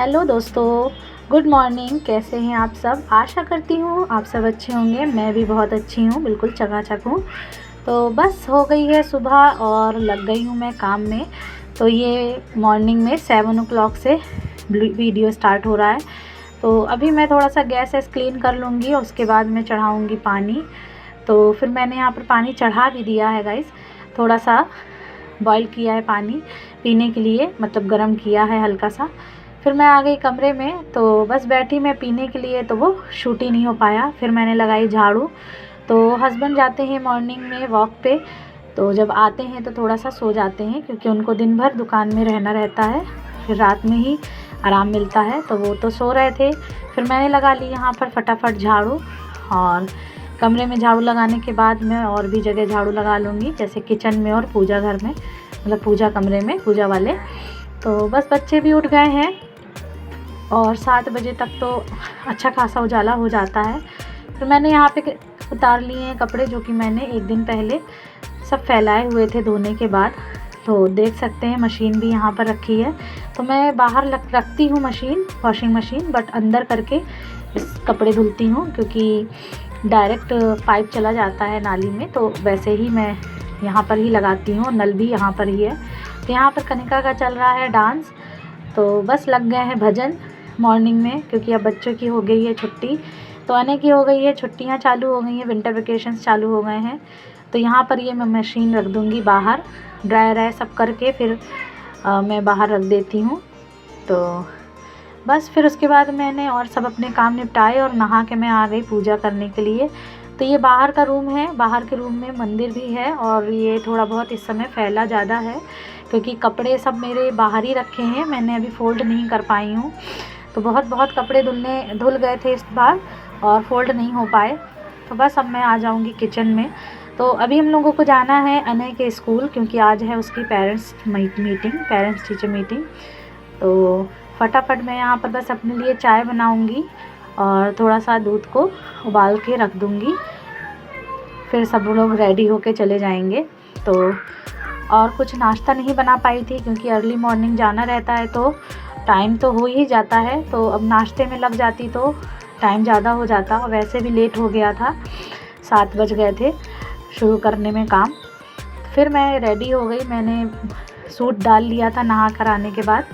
Hello दोस्तों, good morning. कैसे हैं आप सब? आशा करती हूँ आप सब अच्छे होंगे। मैं भी बहुत अच्छी हूँ, बिल्कुल चकाचक हूँ। तो बस हो गई है सुबह और लग गई हूँ मैं काम में। तो ये मॉर्निंग में 7 o'clock से वीडियो स्टार्ट हो रहा है। तो अभी मैं थोड़ा सा गैस क्लीन कर लूँगी और उसके बाद मैं चढ़ाऊँगी पानी। तो फिर मैंने यहाँ पर पानी चढ़ा भी दिया है गाइस। थोड़ा सा बॉईल किया है पानी पीने के लिए, मतलब गर्म किया है हल्का सा। फिर मैं आ गई कमरे में, तो बस बैठी मैं पीने के लिए, तो वो शूट ही नहीं हो पाया। फिर मैंने लगाई झाड़ू। तो हस्बैंड जाते हैं मॉर्निंग में वॉक पे, तो जब आते हैं तो थोड़ा सा सो जाते हैं क्योंकि उनको दिन भर दुकान में रहना रहता है, फिर रात में ही आराम मिलता है। तो वो तो सो रहे थे। फिर मैंने लगा ली यहाँ पर फटाफट झाड़ू, और कमरे में झाड़ू लगाने के बाद मैं और भी जगह झाड़ू लगा लूँगी, जैसे किचन में और पूजा घर में, मतलब पूजा कमरे में, पूजा वाले। तो बस बच्चे भी उठ गए हैं और 7 बजे तक तो अच्छा खासा उजाला हो जाता है। फिर मैंने यहाँ पे उतार लिए हैं कपड़े, जो कि मैंने एक दिन पहले सब फैलाए हुए थे धोने के बाद। तो देख सकते हैं मशीन भी यहाँ पर रखी है। तो मैं बाहर रखती हूँ मशीन, वॉशिंग मशीन, बट अंदर करके इस कपड़े धुलती हूँ क्योंकि डायरेक्ट पाइप चला जाता है नाली में। तो वैसे ही मैं यहाँ पर ही लगाती हूँ, नल भी यहाँ पर ही है। तो यहाँ पर कनिका का चल रहा है डांस। तो बस लग गए हैं भजन मॉर्निंग में, क्योंकि अब बच्चों की हो गई है छुट्टी, तो आने की हो गई है, छुट्टियां चालू हो गई हैं, विंटर वेकेशंस चालू हो गए हैं। तो यहाँ पर ये मैं मशीन रख दूँगी बाहर, ड्राई सब करके फिर मैं बाहर रख देती हूँ। तो बस फिर उसके बाद मैंने और सब अपने काम निपटाए और नहा के मैं आ गई पूजा करने के लिए। तो ये बाहर का रूम है, बाहर के रूम में मंदिर भी है, और ये थोड़ा बहुत इस समय फैला ज़्यादा है क्योंकि कपड़े सब मेरे बाहर ही रखे हैं, मैंने अभी फ़ोल्ड नहीं कर पाई हूँ। तो बहुत कपड़े धुल गए थे इस बार और फ़ोल्ड नहीं हो पाए। तो बस अब मैं आ जाऊँगी किचन में। तो अभी हम लोगों को जाना है अनय के स्कूल, क्योंकि आज है उसकी पेरेंट्स टीचर मीटिंग। तो फटाफट मैं यहाँ पर बस अपने लिए चाय बनाऊँगी और थोड़ा सा दूध को उबाल के रख दूँगी। फिर सब लोग रेडी होके चले जाएंगे। तो और कुछ नाश्ता नहीं बना पाई थी क्योंकि अर्ली मॉर्निंग जाना रहता है, तो टाइम तो हो ही जाता है। तो अब नाश्ते में लग जाती तो टाइम ज़्यादा हो जाता, और वैसे भी लेट हो गया था, 7 बज गए थे शुरू करने में काम। फिर मैं रेडी हो गई, मैंने सूट डाल लिया था नहा कर आने के बाद।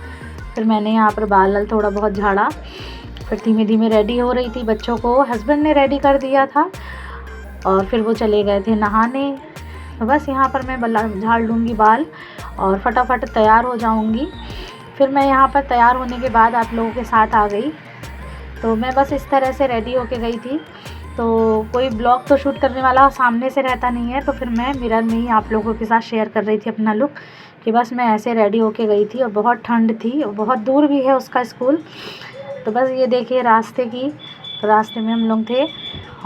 फिर मैंने यहाँ पर बाल थोड़ा बहुत झाड़ा, फिर धीमे धीमे रेडी हो रही थी। बच्चों को हस्बैंड ने रेडी कर दिया था और फिर वो चले गए थे नहाने। तो बस यहाँ पर मैं झाड़ लूँगी बाल और फटाफट तैयार हो जाऊँगी। फिर मैं यहाँ पर तैयार होने के बाद आप लोगों के साथ आ गई। तो मैं बस इस तरह से रेडी होके गई थी। तो कोई ब्लॉग तो शूट करने वाला सामने से रहता नहीं है, तो फिर मैं मिरर में ही आप लोगों के साथ शेयर कर रही थी अपना लुक, कि बस मैं ऐसे रेडी होके गई थी। और बहुत ठंड थी और बहुत दूर भी है उसका स्कूल। तो बस ये देखिए रास्ते की, तो रास्ते में हम लोग थे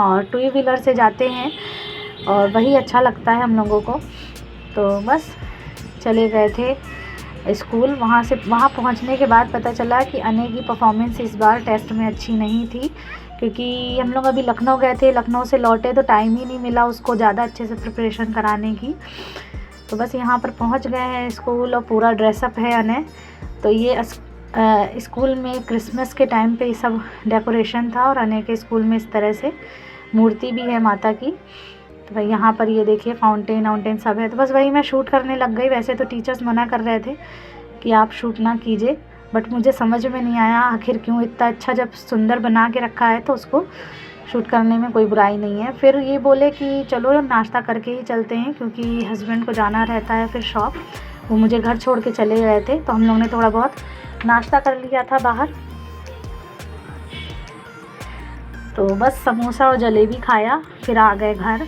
और 2 व्हीलर से जाते हैं और वही अच्छा लगता है हम लोगों को। तो बस चले गए थे स्कूल। वहाँ पहुँचने के बाद पता चला कि अनय की परफॉर्मेंस इस बार टेस्ट में अच्छी नहीं थी, क्योंकि हम लोग अभी लखनऊ गए थे, लखनऊ से लौटे तो टाइम ही नहीं मिला उसको ज़्यादा अच्छे से प्रिपरेशन कराने की। तो बस यहाँ पर पहुँच गए हैं स्कूल और पूरा ड्रेसअप है अनय। तो ये स्कूल में क्रिसमस के टाइम पे ये सब डेकोरेशन था और अनय के स्कूल में इस तरह से मूर्ति भी है माता की। तो भाई यहाँ पर ये देखिए फाउंटेन सब है। तो बस वही मैं शूट करने लग गई। वैसे तो टीचर्स मना कर रहे थे कि आप शूट ना कीजिए, बट मुझे समझ में नहीं आया आखिर क्यों, इतना अच्छा जब सुंदर बना के रखा है तो उसको शूट करने में कोई बुराई नहीं है। फिर ये बोले कि चलो नाश्ता करके ही चलते हैं, क्योंकि हस्बैंड को जाना रहता है फिर शॉप, वो मुझे घर छोड़ के चले गए थे। तो हम लोग ने थोड़ा बहुत नाश्ता कर लिया था बाहर। तो बस समोसा और जलेबी खाया, फिर आ गए घर।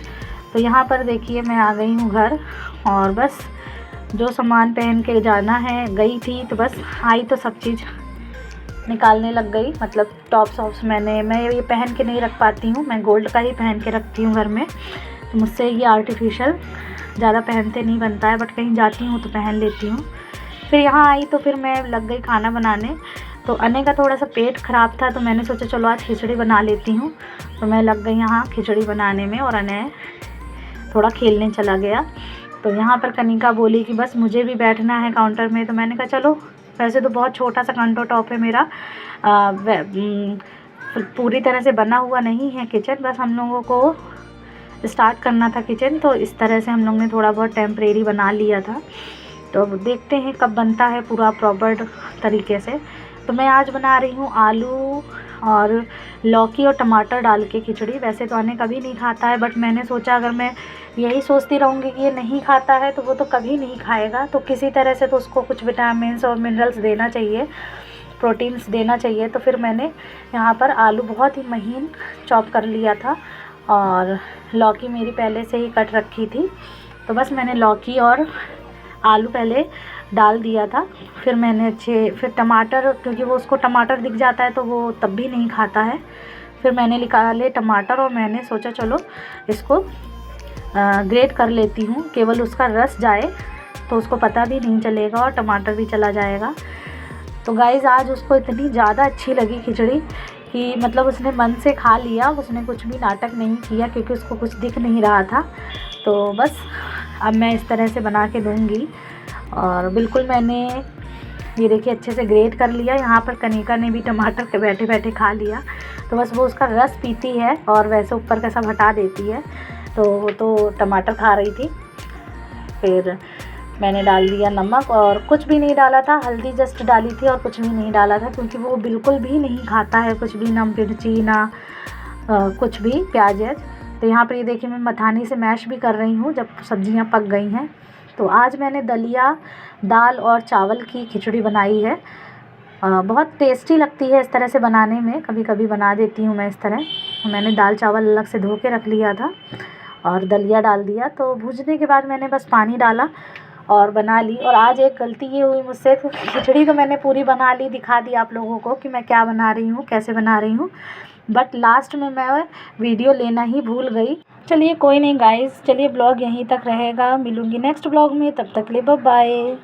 तो यहाँ पर देखिए मैं आ गई हूँ घर, और बस जो सामान पहन के जाना है गई थी। तो बस आई तो सब चीज़ निकालने लग गई, मतलब टॉप्स मैं ये पहन के नहीं रख पाती हूँ, मैं गोल्ड का ही पहन के रखती हूँ घर में। तो मुझसे ये आर्टिफिशियल ज़्यादा पहनते नहीं बनता है, बट कहीं जाती हूँ तो पहन लेती हूँ। फिर यहाँ आई तो फिर मैं लग गई खाना बनाने। तो अनय का थोड़ा सा पेट ख़राब था, तो मैंने सोचा चलो आज खिचड़ी बना लेती हूँ। तो मैं लग गई यहाँ खिचड़ी बनाने में और अनय थोड़ा खेलने चला गया। तो यहाँ पर कनिका बोली कि बस मुझे भी बैठना है काउंटर में। तो मैंने कहा चलो वैसे तो बहुत छोटा सा काउंटर टॉप है मेरा, पूरी तरह से बना हुआ नहीं है किचन, बस हम लोगों को स्टार्ट करना था किचन, तो इस तरह से हम लोग ने थोड़ा बहुत टेम्परेरी बना लिया था। तो अब देखते हैं कब बनता है पूरा प्रॉपर तरीके से। तो मैं आज बना रही हूँ आलू और लौकी और टमाटर डाल के खिचड़ी। वैसे तो अने कभी नहीं खाता है, बट मैंने सोचा अगर मैं यही सोचती रहूँगी कि ये नहीं खाता है तो वो तो कभी नहीं खाएगा, तो किसी तरह से तो उसको कुछ विटामिन्स और मिनरल्स देना चाहिए, प्रोटीन्स देना चाहिए। तो फिर मैंने यहाँ पर आलू बहुत ही महीन चॉप कर लिया था और लौकी मेरी पहले से ही कट रखी थी। तो बस मैंने लौकी और आलू पहले डाल दिया था, फिर मैंने फिर टमाटर, क्योंकि वो उसको टमाटर दिख जाता है तो वो तब भी नहीं खाता है। फिर मैंने निकाले टमाटर और मैंने सोचा चलो इसको ग्रेट कर लेती हूँ, केवल उसका रस जाए तो उसको पता भी नहीं चलेगा और टमाटर भी चला जाएगा। तो गाइज़ आज उसको इतनी ज़्यादा अच्छी लगी खिचड़ी कि मतलब उसने मन से खा लिया, उसने कुछ भी नाटक नहीं किया क्योंकि उसको कुछ दिख नहीं रहा था। तो बस अब मैं इस तरह से बना के दूँगी। और बिल्कुल मैंने ये देखिए अच्छे से ग्रेट कर लिया। यहाँ पर कनिका ने भी टमाटर के बैठे बैठे खा लिया, तो बस वो उसका रस पीती है और वैसे ऊपर का सब हटा देती है। तो वो तो टमाटर खा रही थी। फिर मैंने डाल दिया नमक और कुछ भी नहीं डाला था, हल्दी जस्ट डाली थी और कुछ भी नहीं डाला था क्योंकि वो बिल्कुल भी नहीं खाता है कुछ भी, ना मिर्ची ना कुछ भी प्याज है। तो यहाँ पर ये देखिए मैं मथानी से मैश भी कर रही हूँ जब सब्जियाँ पक गई हैं। तो आज मैंने दलिया, दाल और चावल की खिचड़ी बनाई है। बहुत टेस्टी लगती है इस तरह से बनाने में, कभी कभी बना देती हूँ मैं इस तरह। मैंने दाल चावल अलग से धो के रख लिया था और दलिया डाल दिया। तो भूनने के बाद मैंने बस पानी डाला और बना ली। और आज एक गलती ये हुई मुझसे, तो खिचड़ी तो मैंने पूरी बना ली, दिखा दी आप लोगों को कि मैं क्या बना रही हूँ, कैसे बना रही हूँ, बट लास्ट में मैं वीडियो लेना ही भूल गई। चलिए कोई नहीं गाइस, चलिए ब्लॉग यहीं तक रहेगा, मिलूँगी नेक्स्ट ब्लॉग में, तब तक के लिए बाय बाय।